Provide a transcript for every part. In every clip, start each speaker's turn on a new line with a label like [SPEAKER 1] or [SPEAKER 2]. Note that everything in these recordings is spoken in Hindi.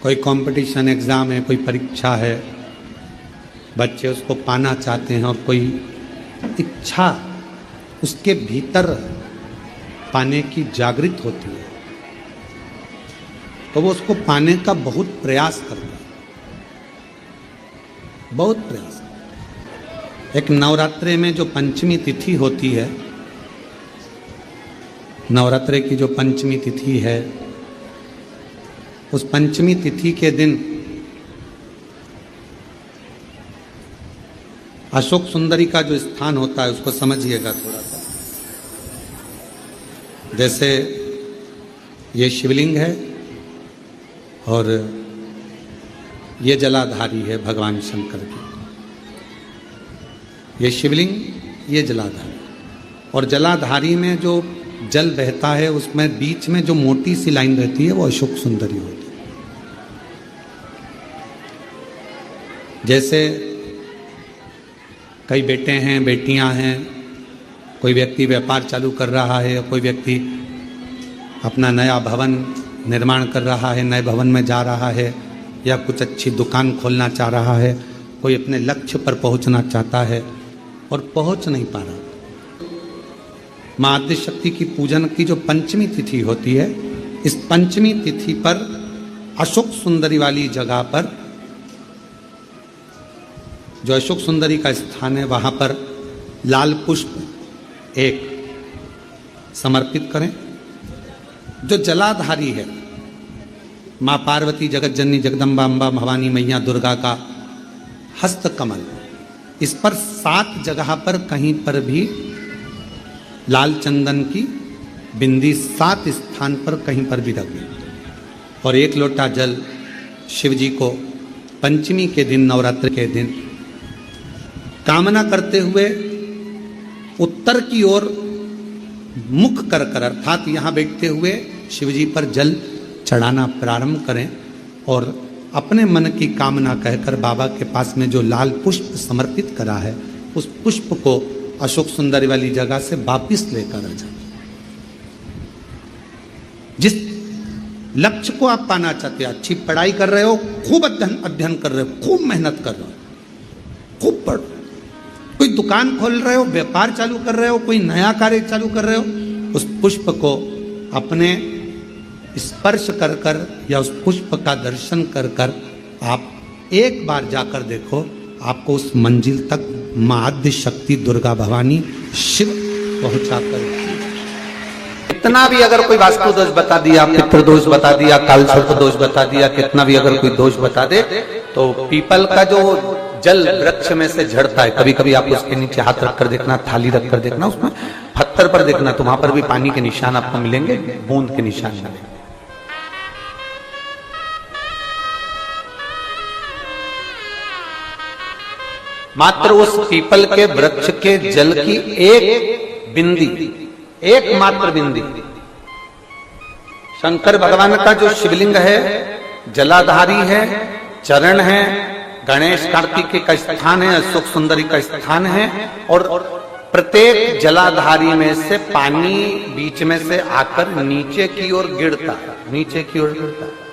[SPEAKER 1] कोई कंपटीशन एग्ज़ाम है, कोई परीक्षा है, बच्चे उसको पाना चाहते हैं और कोई इच्छा उसके भीतर पाने की जागृत होती है, तो वो उसको पाने का बहुत प्रयास करता है, बहुत प्रयास। एक नवरात्रे में जो पंचमी तिथि होती है, नवरात्रे की जो पंचमी तिथि है, उस पंचमी तिथि के दिन अशोक सुंदरी का जो स्थान होता है उसको समझिएगा थोड़ा सा। जैसे ये शिवलिंग है और ये जलाधारी है भगवान शंकर की। ये शिवलिंग, ये जलाधारी, और जलाधारी में जो जल बहता है उसमें बीच में जो मोटी सी लाइन रहती है वो अशोक सुंदरी होती है। जैसे कई बेटे हैं, बेटियां हैं, कोई व्यक्ति व्यापार चालू कर रहा है, कोई व्यक्ति अपना नया भवन निर्माण कर रहा है, नए भवन में जा रहा है, या कुछ अच्छी दुकान खोलना चाह रहा है, कोई अपने लक्ष्य पर पहुंचना चाहता है और पहुंच नहीं पा रहा। माँ आदिशक्ति की पूजन की जो पंचमी तिथि होती है, इस पंचमी तिथि पर अशोक सुंदरी वाली जगह पर, जो अशोक सुंदरी का स्थान है, वहां पर लाल पुष्प एक समर्पित करें। जो जलाधारी है, माँ पार्वती, जगत जननी, जगदम्बा, अम्बा, भवानी मैया, दुर्गा का हस्त कमल, इस पर 7 जगह पर कहीं पर भी लाल चंदन की बिंदी 7 स्थान पर कहीं पर भी रख दें, और 1 लोटा जल शिव जी को पंचमी के दिन, नवरात्र के दिन, कामना करते हुए उत्तर की ओर मुख कर कर, अर्थात यहाँ बैठते हुए शिव जी पर जल चढ़ाना प्रारंभ करें, और अपने मन की कामना कहकर बाबा के पास में जो लाल पुष्प समर्पित करा है, उस पुष्प को अशोक सुंदरी वाली जगह से वापिस लेकर आ जाए। जिस लक्ष्य को आप पाना चाहते हैं, अच्छी पढ़ाई कर रहे हो, खूब अध्ययन कर रहे हो, खूब मेहनत कर रहे हो, खूब पढ़, कोई दुकान खोल रहे हो, व्यापार चालू कर रहे हो, कोई नया कार्य चालू कर रहे हो, उस पुष्प को अपने स्पर्श कर कर या उस पुष्प का दर्शन कर कर आप एक बार जाकर देखो, आपको उस मंजिल तक माँ आदिशक्ति दुर्गा भवानी शिव पहुंचा कर। कितना भी अगर कोई वास्तु दोष बता दिया, पितृ दोष बता दिया, काल सर्प दोष बता दिया, कितना भी अगर कोई दोष बता दे, तो पीपल का जो जल वृक्ष में से झड़ता है, कभी कभी आप उसके नीचे हाथ रखकर देखना, थाली रखकर देखना, उसमें पत्थर पर देखना, तो वहां पर भी पानी के निशान आपको मिलेंगे, बूंद के निशान मिलेंगे। मात्र उस पीपल के वृक्ष के जल की एक बिंदी, एक मात्र बिंदी, शंकर भगवान का जो शिवलिंग है, जलाधारी है, चरण है, गणेश कार्तिक का स्थान है, अशोक सुंदरी का स्थान है, और प्रत्येक जलाधारी में से पानी बीच में से आकर नीचे की ओर गिरता है, नीचे की ओर गिरता है।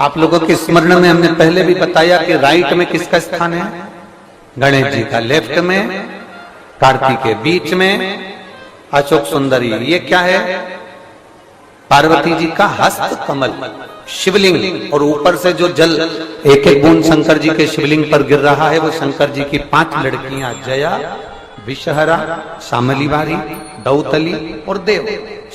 [SPEAKER 1] आप लोगों के स्मरण में हमने पहले भी बताया कि राइट में किसका स्थान है? गणेश जी का, लेफ्ट में कार्तिक के, बीच में अशोक सुंदरी। ये क्या है? पार्वती जी का हस्त कमल, शिवलिंग, और ऊपर से जो जल एक एक बूंद शंकर जी के शिवलिंग पर गिर रहा है, वो शंकर जी की 5 लड़कियां, जया, विषहरा, शामली बारी, दौतली और देव,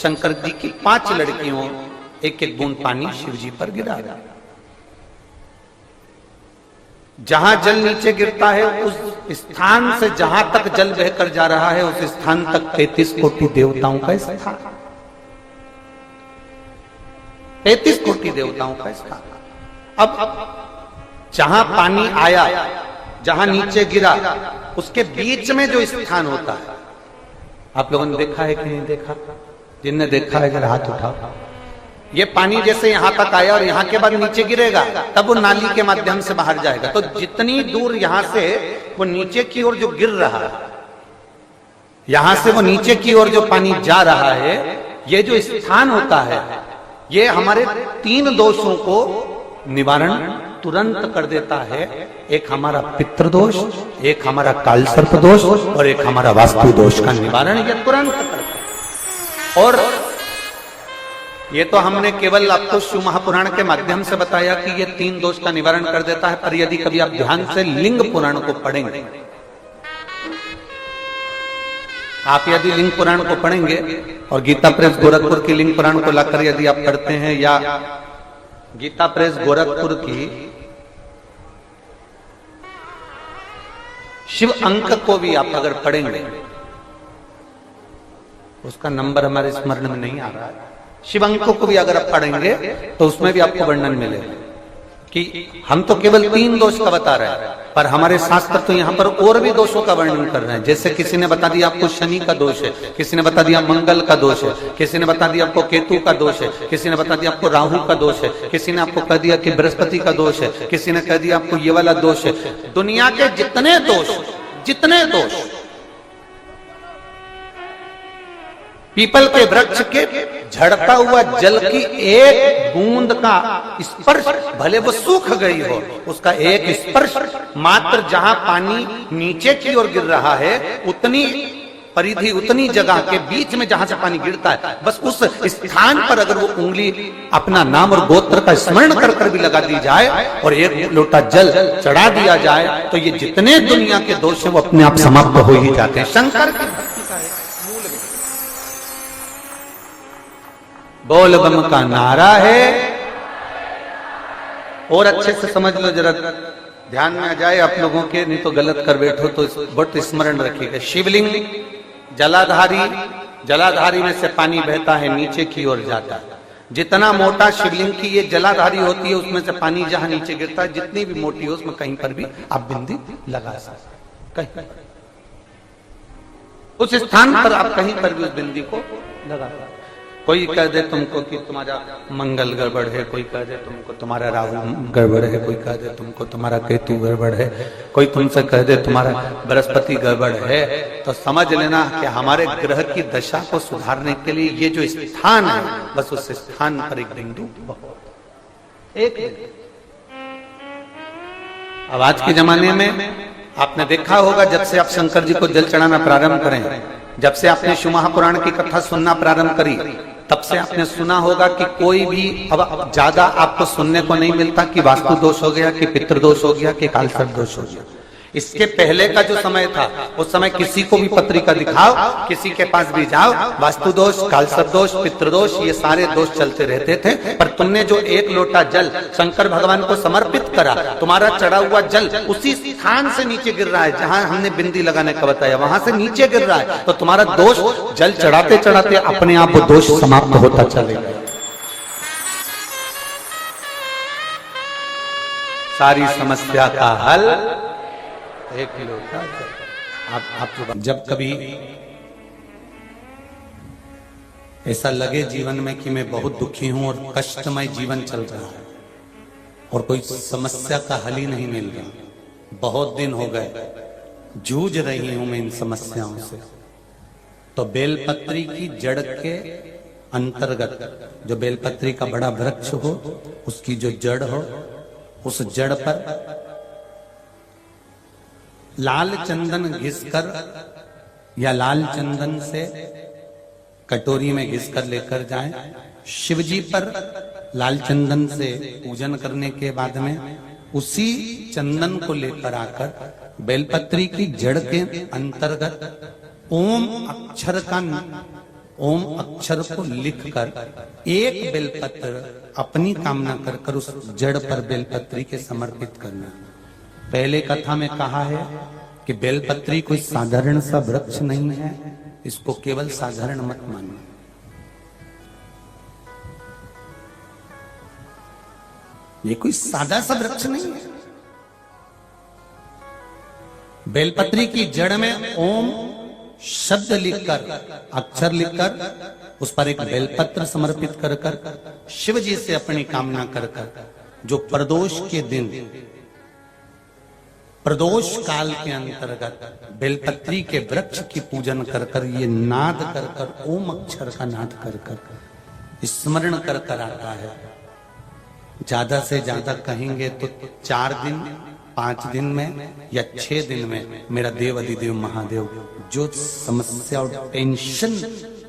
[SPEAKER 1] शंकर जी की 5 लड़कियों, एक एक बूंद पानी शिव जी पर गिरा रहा। जहां जल नीचे गिरता है, उस स्थान से जहां तक जल बहकर जा रहा है, उस स्थान तक 33 कोटि देवताओं का स्थान, 33 कोटि देवताओं का स्थान। अब जहां पानी आया, जहां नीचे गिरा, उसके बीच में जो स्थान होता है, आप लोगों ने देखा है कि नहीं देखा? जिनने देखा है जरा हाथ उठाओ। ये पानी जैसे यहां तक आया और यहां के बाद नीचे गिरेगा, तब वो नाली के माध्यम से बाहर जाएगा। तो जितनी दूर यहां से वो नीचे की ओर जो गिर रहा है, यहां से वो नीचे की ओर जो पानी जा रहा है, ये जो स्थान होता है, ये हमारे 3 दोषों को निवारण तुरंत कर देता है। एक हमारा पितृदोष, एक हमारा कालसर्प दोष और एक हमारा वास्तु दोष का निवारण ये तुरंत करता है। और ये तो हमने केवल आपको शिव महापुराण के माध्यम से बताया कि ये 3 दोष का निवारण कर देता है, पर यदि कभी आप ध्यान से लिंग पुराण को पढ़ेंगे, आप यदि लिंग पुराण को पढ़ेंगे और गीता प्रेस गोरखपुर की लिंग पुराण को लाकर यदि आप पढ़ते हैं, या गीता प्रेस गोरखपुर की शिव अंक को भी आप अगर पढ़ेंगे, उसका नंबर हमारे स्मरण में नहीं आ रहा है, शिव अंक को भी अगर आप पढ़ेंगे तो उसमें भी आपको वर्णन मिलेगा कि हम तो केवल 3 दोष का बता रहे हैं, पर हमारे शास्त्र तो यहाँ पर और भी दोषों का वर्णन कर रहे हैं। जैसे किसी ने बता दिया आपको शनि का दोष है, किसी ने बता दिया मंगल का दोष है, किसी ने बता दिया आपको केतु का दोष है, किसी ने बता दिया आपको राहु का दोष है, किसी ने आपको कह दिया कि बृहस्पति का दोष है, किसी ने कह दिया आपको ये वाला दोष है। दुनिया के जितने दोष पीपल के वृक्ष के झड़ता हुआ जल की एक बूंद का स्पर्श, भले वो सूख गई हो, उसका एक स्पर्श मात्र जहां पानी नीचे की ओर गिर रहा है, उतनी परिधि, उतनी जगह के बीच में जहां से पानी गिरता है, बस उस स्थान पर अगर वो उंगली अपना नाम और गोत्र का स्मरण कर कर भी लगा दी जाए और एक लोटा जल चढ़ा दिया जाए, तो ये जितने दुनिया के दोष है वो अपने आप समाप्त हो ही जाते हैं। शंकर की बोल बम का नारा है। और अच्छे से समझ लो, जरा ध्यान में आ जाए आप लोगों के, नहीं तो गलत कर बैठो तो बहुत स्मरण रखिएगा। शिवलिंग जलाधारी में से पानी बहता है, नीचे की ओर जाता है। जितना मोटा शिवलिंग की ये जलाधारी होती है, उसमें से पानी जहां नीचे गिरता है, जितनी भी मोटी हो, उसमें कहीं पर भी आप बिंदी लगा सकते, कहीं उस स्थान पर आप कहीं पर भी उस बिंदी को लगा सकते। कोई कह दे तुमको कि तुम्हारा मंगल गड़बड़ है, कोई कह दे तुमको तुम्हारा राहु गड़बड़ है, कोई कह दे तुमको तुम्हारा केतु गड़बड़ है, कोई तुमसे कह दे तुम्हारा बृहस्पति गड़बड़ है, तो समझ लेना कि हमारे ग्रह की दशा को सुधारने के लिए ये जो स्थान है, बस उस स्थान पर एक बिंदु, एक। अब आज के जमाने में आपने देखा होगा, जब से आप शंकर जी को जल चढ़ाना प्रारंभ करें, जब से आपने शिव महापुराण की कथा सुनना प्रारंभ करी, तब से आपने सुना होगा कि कोई भी अब ज्यादा आपको सुनने को नहीं मिलता कि वास्तु दोष हो गया, कि पितृदोष हो गया, कि कालसर्प दोष हो गया। इसके पहले का जो समय था, उस समय किसी को भी पत्रिका दिखाओ, किसी के पास भी जाओ, वास्तु दोष, कालसर्प दोष, पितृदोष, ये सारे दोष चलते रहते थे। पर तुमने जो एक लोटा जल शंकर भगवान को समर्पित करा, तुम्हारा चढ़ा हुआ जल उसी स्थान से नीचे गिर रहा है जहां हमने बिंदी लगाने का बताया, वहां से नीचे गिर रहा है, तो तुम्हारा दोष जल चढ़ाते चढ़ाते अपने आप वो दोष समाप्त होता चलेगा। सारी समस्या का हल एक लोटा आप जब कभी ऐसा लगे जीवन में कि मैं बहुत दुखी हूं और कष्टमय जीवन चल रहा है और कोई समस्या का हल ही नहीं मिल रहा, बहुत दिन हो गए जूझ रही हूं मैं इन समस्याओं से, तो बेलपत्री की जड़ के अंतर्गत, जो बेलपत्री का बड़ा वृक्ष हो, उसकी जो जड़ हो, उस जड़ पर लाल चंदन घिसकर या लाल चंदन से कटोरी में घिसकर लेकर जाएं। शिवजी पर लाल चंदन से पूजन करने के बाद में उसी चंदन को लेकर आकर बेलपत्री की जड़ के अंतर्गत ओम अक्षर को लिखकर एक बेलपत्र अपनी कामना कर उस जड़ पर बेलपत्री के समर्पित करना। पहले कथा में कहा है कि बेलपत्री कोई साधारण सा वृक्ष नहीं है, इसको केवल साधारण मत मानो। ये कोई सादा सा वृक्ष नहीं है। बेलपत्री की जड़ में ओम शब्द लिखकर, अक्षर लिखकर, उस पर एक बेलपत्र समर्पित कर कर शिव जी से अपनी कामना कर कर, जो प्रदोष के दिन, प्रदोष काल के अंतर्गत बेलपत्री के वृक्ष की पूजन कर कर, ये नाद कर कर, ओम अक्षर का नाद कर कर स्मरण कर कर आता है। ज्यादा से ज्यादा कहेंगे तो 4 दिन 5 दिन में या 6 दिन में मेरा देव अधिदेव महादेव जो समस्या और टेंशन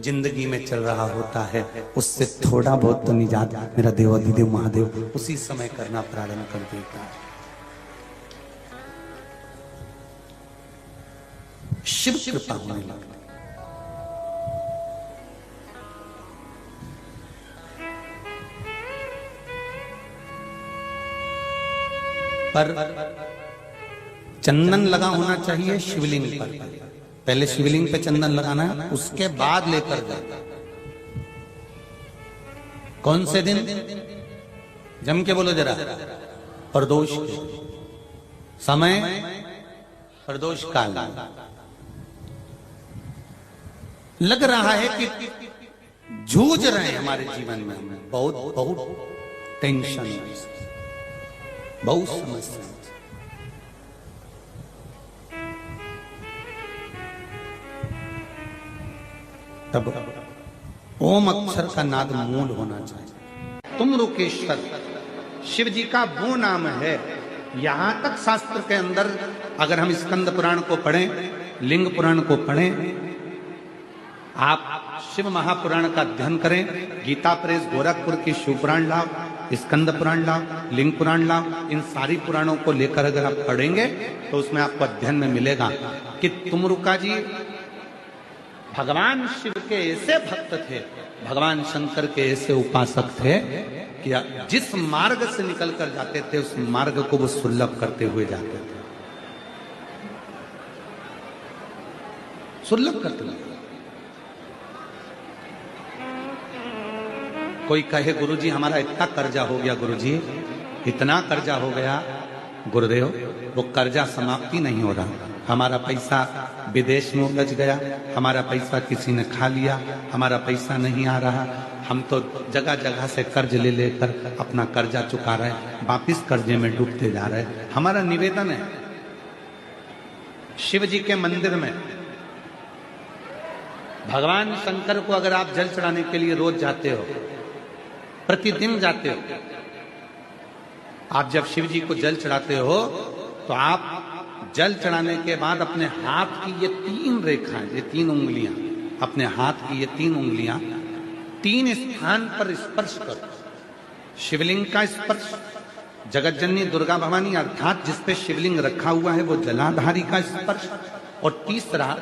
[SPEAKER 1] जिंदगी में चल रहा होता है उससे थोड़ा बहुत तो निजात मेरा देव अधिदेव महादेव उसी समय करना प्रारंभ कर देता है। शिव कृपा होने लगती। पर चंदन लगा होना चाहिए शिवलिंग पर। पहले शिवलिंग पे चंदन लगाना है, उसके बाद लेकर जाना। कौन से दिन? जम के बोलो जरा। प्रदोष के समय, प्रदोष काल। लग रहा है कि जूझ रहे हैं हमारे जीवन में, बहुत बहुत टेंशन, बहुत समस्या। तब ओम अक्षर का नाद मूल होना चाहिए। तुम रुकेश्वर शिव जी का वो नाम है। यहां तक शास्त्र के अंदर अगर हम स्कंद पुराण को पढ़ें, लिंग पुराण को पढ़ें, आप शिव महापुराण का अध्ययन करें, गीता प्रेस गोरखपुर की शिव पुराण लाओ, स्कंद पुराण लाओ, लिंग पुराण लाओ, इन सारी पुराणों को लेकर अगर आप पढ़ेंगे तो उसमें आपको अध्ययन में मिलेगा कि तुमरुका जी भगवान शिव के ऐसे भक्त थे, भगवान शंकर के ऐसे उपासक थे कि जिस मार्ग से निकल कर जाते थे उस मार्ग को वो सुलभ करते हुए जाते थे, सुलभ करते हुए। कोई कहे गुरुजी हमारा इतना कर्जा हो गया, गुरुजी इतना कर्जा हो गया, गुरुदेव वो कर्जा समाप्ति नहीं हो रहा। हमारा पैसा विदेश में उलझ गया, हमारा पैसा किसी ने खा लिया, हमारा पैसा नहीं आ रहा, हम तो जगह जगह से कर्ज ले लेकर अपना कर्जा चुका रहे, वापिस कर्जे में डूबते जा रहे। हमारा निवेदन है शिव जी के मंदिर में भगवान शंकर को अगर आप जल चढ़ाने के लिए रोज जाते हो, प्रतिदिन जाते हो, आप जब शिव जी को जल चढ़ाते हो तो आप जल चढ़ाने के बाद अपने हाथ की ये 3 रेखाएं, ये 3 उंगलियां, अपने हाथ की ये 3 उंगलियां 3 स्थान पर स्पर्श करो। शिवलिंग का स्पर्श, जगतजननी दुर्गा भवानी अर्थात जिसपे शिवलिंग रखा हुआ है वो जलाधारी का स्पर्श, और तीसरा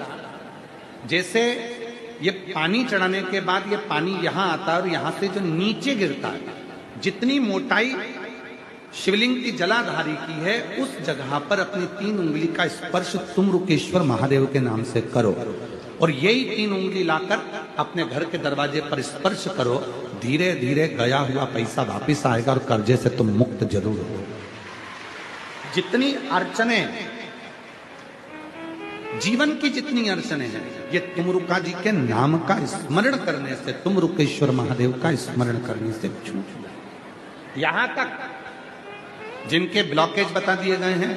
[SPEAKER 1] जैसे ये पानी चढ़ाने के बाद ये पानी यहां आता है और यहां से जो नीचे गिरता है, जितनी मोटाई शिवलिंग की जलाधारी की है उस जगह पर अपनी 3 उंगली का स्पर्श तुम रुकेश्वर महादेव के नाम से करो, और यही 3 उंगली लाकर अपने घर के दरवाजे पर स्पर्श करो। धीरे धीरे गया हुआ पैसा वापिस आएगा और कर्जे से तुम मुक्त जरूर हो। जितनी अड़चने, जीवन की जितनी अड़चने हैं, ये तुमरुका जी के नाम का स्मरण करने से, तुम रुकेश्वर महादेव का स्मरण करने से छूट जाए। यहां तक जिनके ब्लॉकेज बता दिए गए हैं,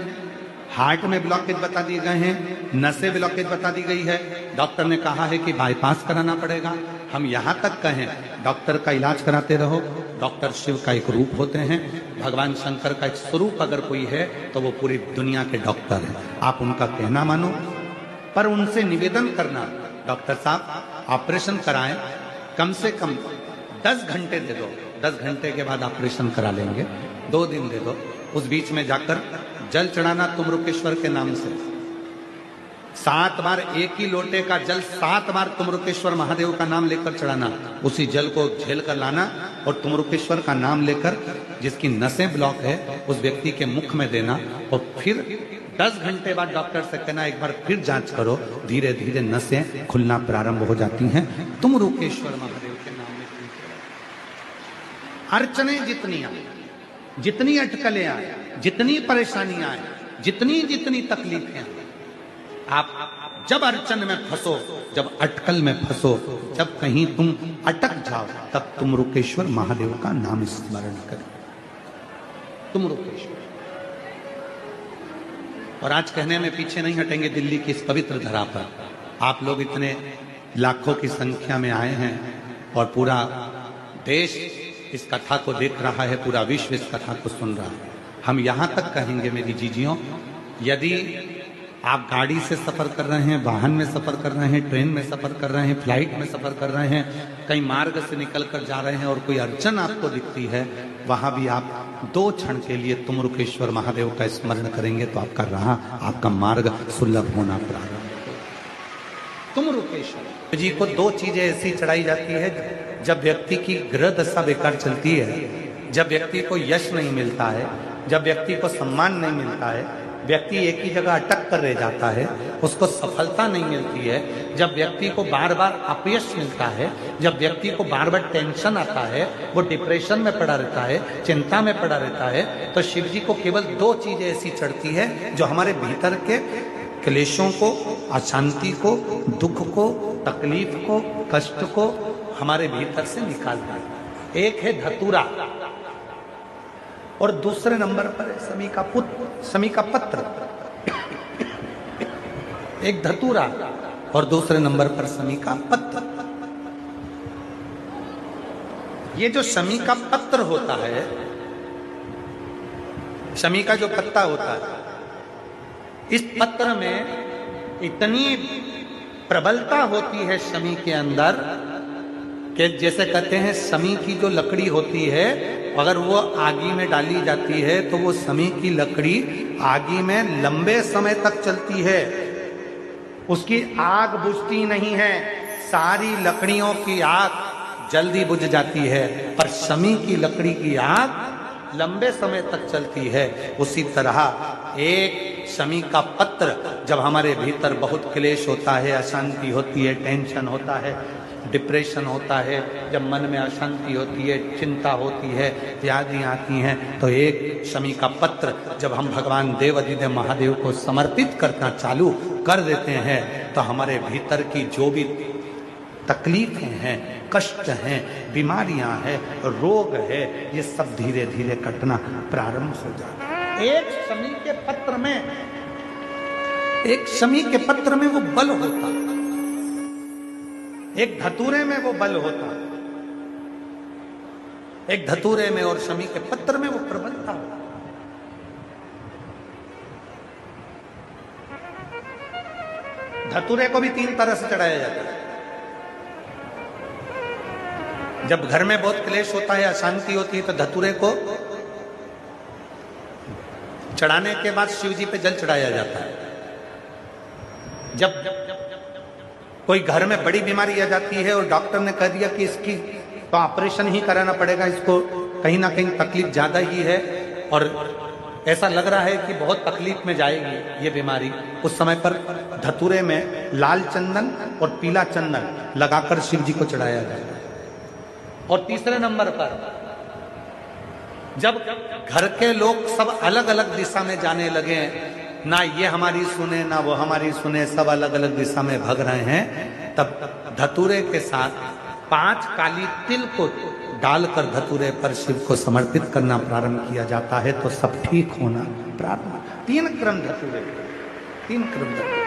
[SPEAKER 1] हार्ट में ब्लॉकेज बता दिए गए हैं, नसें ब्लॉकेज बता दी गई है, डॉक्टर ने कहा है कि बाईपास कराना पड़ेगा। हम यहां तक कहें डॉक्टर का इलाज कराते रहो। डॉक्टर शिव का एक रूप होते हैं, भगवान शंकर का एक स्वरूप अगर कोई है तो वो पूरी दुनिया के डॉक्टर है। आप उनका कहना मानो, पर उनसे निवेदन करना, डॉक्टर साहब ऑपरेशन कराएं, कम से कम 10 घंटे दे दो, 10 घंटे के बाद ऑपरेशन करा लेंगे, 2 दिन दे दो। उस बीच में जाकर जल चढ़ाना तुम रुकेश्वर के नाम से, 7 बार एक ही लोटे का जल 7 बार तुम रुकेश्वर महादेव का नाम लेकर चढ़ाना, उसी जल को झेल कर लाना और तुम रुकेश्वर का नाम लेकर जिसकी नसें ब्लॉक है उस व्यक्ति के मुख में देना, और फिर 10 घंटे बाद डॉक्टर से कहना एक बार फिर जांच करो। धीरे धीरे नसें खुलना प्रारंभ हो जाती हैं तुम रुकेश्वर महादेव के नाम में। अड़चने जितनी आए, जितनी अटकलें आए, जितनी परेशानियां आए, जितनी जितनी तकलीफें आए, आप जब अड़चन में फंसो, जब अटकल में फंसो, जब कहीं तुम अटक जाओ, तब तुम रुकेश्वर महादेव का नाम स्मरण करें, तुम रुकेश्वर। और आज कहने में पीछे नहीं हटेंगे, दिल्ली की इस पवित्र धरा पर आप लोग इतने लाखों की संख्या में आए हैं और पूरा देश इस कथा को देख रहा है, पूरा विश्व इस कथा को सुन रहा है। हम यहाँ तक कहेंगे मेरी जीजियों, यदि आप गाड़ी से सफ़र कर रहे हैं, वाहन में सफ़र कर रहे हैं, ट्रेन में सफ़र कर रहे हैं, फ्लाइट में सफ़र कर रहे हैं, कहीं मार्ग से निकल कर जा रहे हैं और कोई अड़चन आपको दिखती है, वहाँ भी आप 2 क्षण के लिए तुमरुकेश्वर महादेव का स्मरण करेंगे तो आपका राह, आपका मार्ग सुलभ होना प्रारंभ। तुमरुकेश्वर जी को 2 चीजें ऐसी चढ़ाई जाती है, जब व्यक्ति की ग्रह दशा बेकार चलती है, जब व्यक्ति को यश नहीं मिलता है, जब व्यक्ति को सम्मान नहीं मिलता है, व्यक्ति एक ही जगह अटक कर रह जाता है, उसको सफलता नहीं मिलती है, जब व्यक्ति को बार बार अपयश मिलता है, जब व्यक्ति को बार बार टेंशन आता है, वो डिप्रेशन में पड़ा रहता है, चिंता में पड़ा रहता है, तो शिव जी को केवल 2 चीजें ऐसी चढ़ती है जो हमारे भीतर के क्लेशों को, अशांति को, दुख को, तकलीफ को, कष्ट को हमारे भीतर से निकालता है। एक है धतूरा और दूसरे नंबर पर है शमी का पत्र। एक धतूरा और दूसरे नंबर पर शमी का पत्र। ये जो शमी का पत्र होता है, शमी का जो पत्ता होता है, इस पत्र में इतनी प्रबलता होती है शमी के अंदर कि जैसे कहते हैं शमी की जो लकड़ी होती है, अगर वो आगी में डाली जाती है तो वो शमी की लकड़ी आगी में लंबे समय तक चलती है, उसकी आग बुझती नहीं है। सारी लकड़ियों की आग जल्दी बुझ जाती है, पर शमी की लकड़ी की आग लंबे समय तक चलती है। उसी तरह एक शमी का पत्र, जब हमारे भीतर बहुत क्लेश होता है, अशांति होती है, टेंशन होता है, डिप्रेशन होता है, जब मन में अशांति होती है, चिंता होती है, व्याधि आती हैं, तो एक शमी का पत्र जब हम भगवान देवाधिदेव महादेव को समर्पित करना चालू कर देते हैं, तो हमारे भीतर की जो भी तकलीफें हैं, कष्ट हैं, बीमारियां हैं, रोग है, ये सब धीरे धीरे कटना प्रारंभ हो जाता है। एक शमी के पत्र में वो बल होता है, एक धतूरे में वो बल होता, एक धतूरे में और शमी के पत्र में वो प्रबलता होता। धतूरे को भी 3 तरह से चढ़ाया जाता है। जब घर में बहुत क्लेश होता है, अशांति होती है, तो धतूरे को चढ़ाने के बाद शिव जी पे जल चढ़ाया जाता है। जब कोई घर में बड़ी बीमारी आ जाती है और डॉक्टर ने कह दिया कि इसकी तो ऑपरेशन ही कराना पड़ेगा, इसको कहीं ना कहीं तकलीफ ज्यादा ही है और ऐसा लग रहा है कि बहुत तकलीफ में जाएगी ये बीमारी, उस समय पर धतूरे में लाल चंदन और पीला चंदन लगाकर शिव जी को चढ़ाया जाता है। और तीसरे नंबर पर जब घर के लोग सब अलग अलग दिशा में जाने लगे, ना ये हमारी सुने ना वो हमारी सुने, सब अलग अलग दिशा में भाग रहे हैं, तब धतूरे के साथ 5 काली तिल को डालकर धतूरे पर शिव को समर्पित करना प्रारंभ किया जाता है, तो सब ठीक होना प्रारंभ। 3 क्रम धतूरे, 3 क्रम धतूरे।